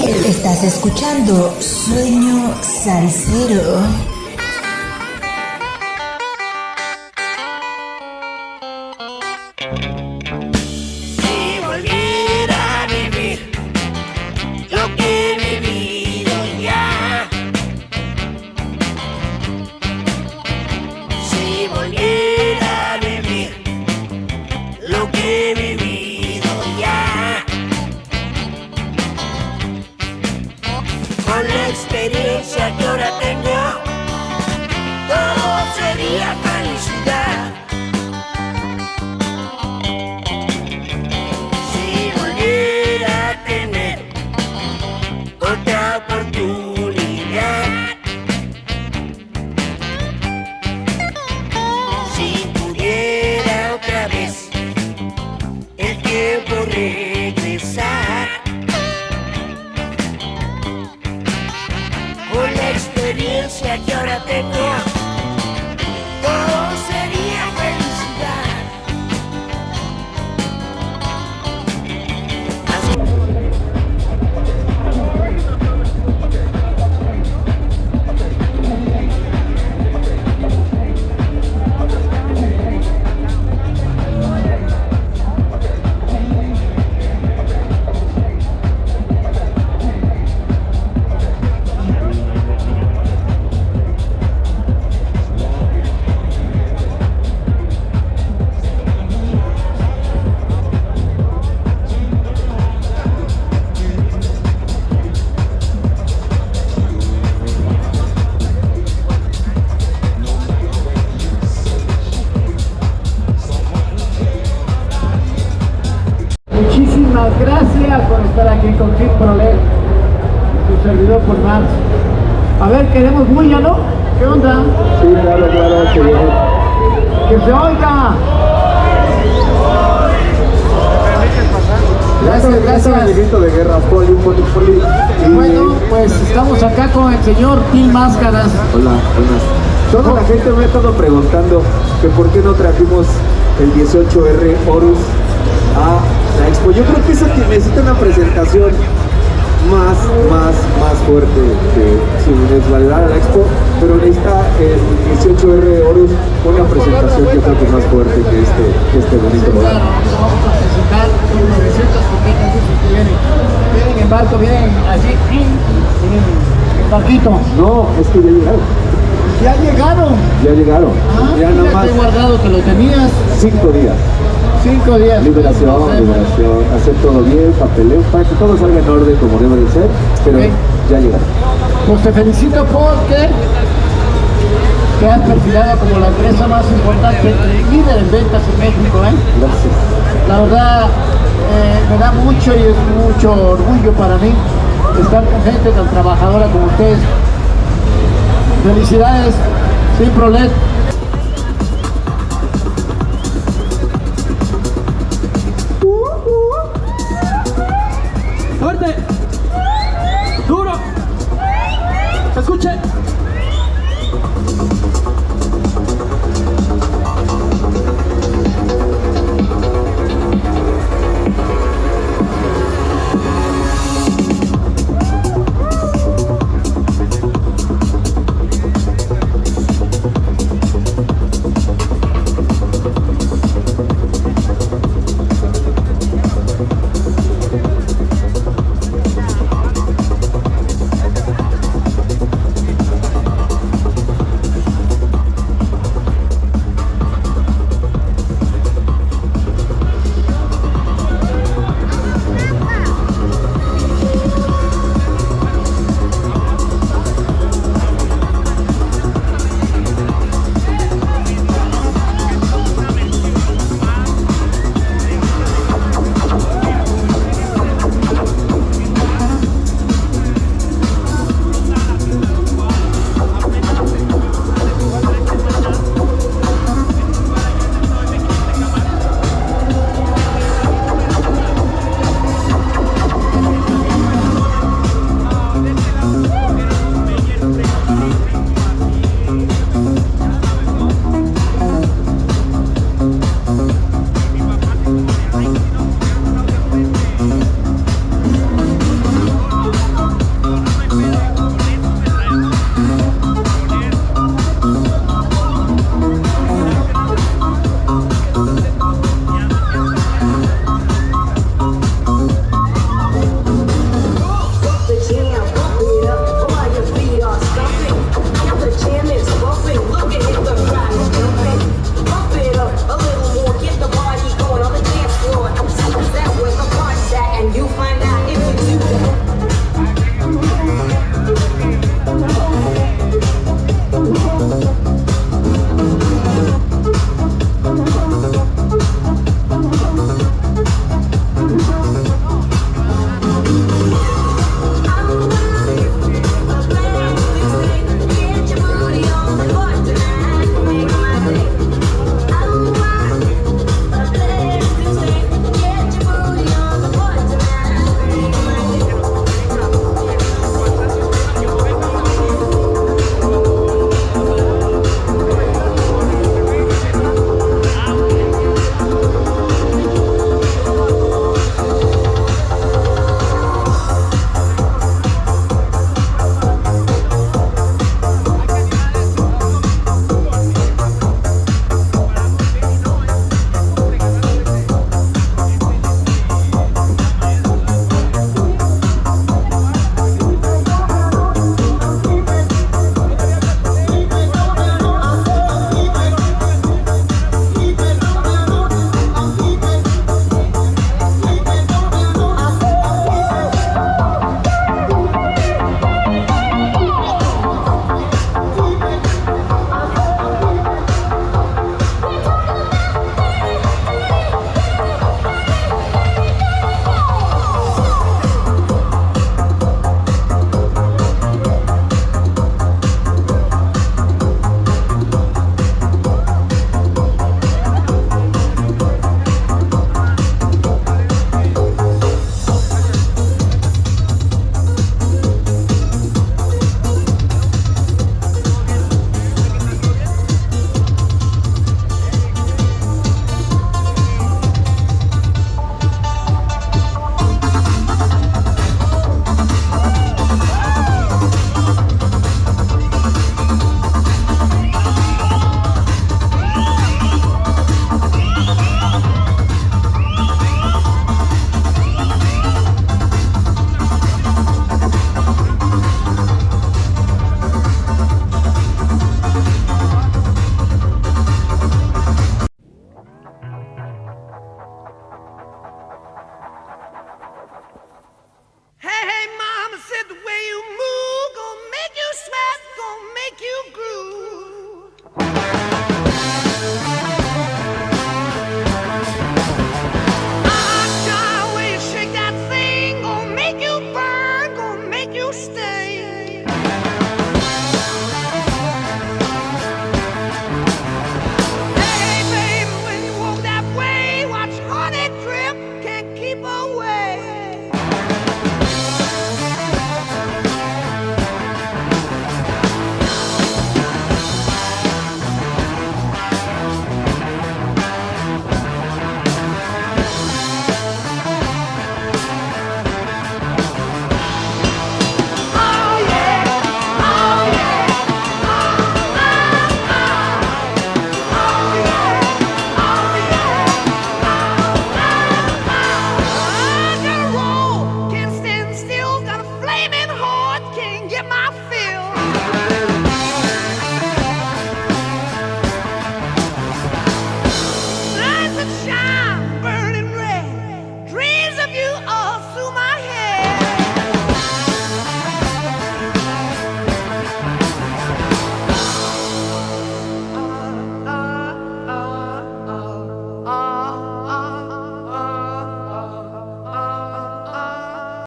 Estás escuchando Sueño Salsero. Que ahora tengo, todo sería felicidad. Muchísimas gracias por estar aquí con Kid Prolet, su servidor por Mars. A ver, queremos bulla, ¿no? ¿Qué onda? Sí, claro, que se oiga. Gracias. De guerra, poli. Bueno, pues estamos acá con el señor Til Máscaras. Hola, buenas. Toda la gente me ha estado preguntando que por qué no trajimos el 18R Horus a la expo. Yo creo que eso necesita una presentación más fuerte que sin desvalidar a la expo, pero necesita el 18R Horus una presentación yo creo que más fuerte que este bonito lugar. Vamos a presentar 900 copitas que vienen en barco, vienen así en barquito. No, es que ya llegaron. ¿Ya llegaron? Ya nada más. Te he guardado que lo tenías. 5 días. 5 días. Liberación, hacer todo bien, papeleo, para que todo salga en orden como debe de ser, pero ya llegaron. Pues te felicito porque te has perfilado como la empresa más importante, líder en ventas en México, Gracias. La verdad, me da mucho y es mucho orgullo para mí estar con gente tan trabajadora como ustedes. Felicidades, Kid Prolet. ¡Fuerte! ¡Duro! ¡Escuche!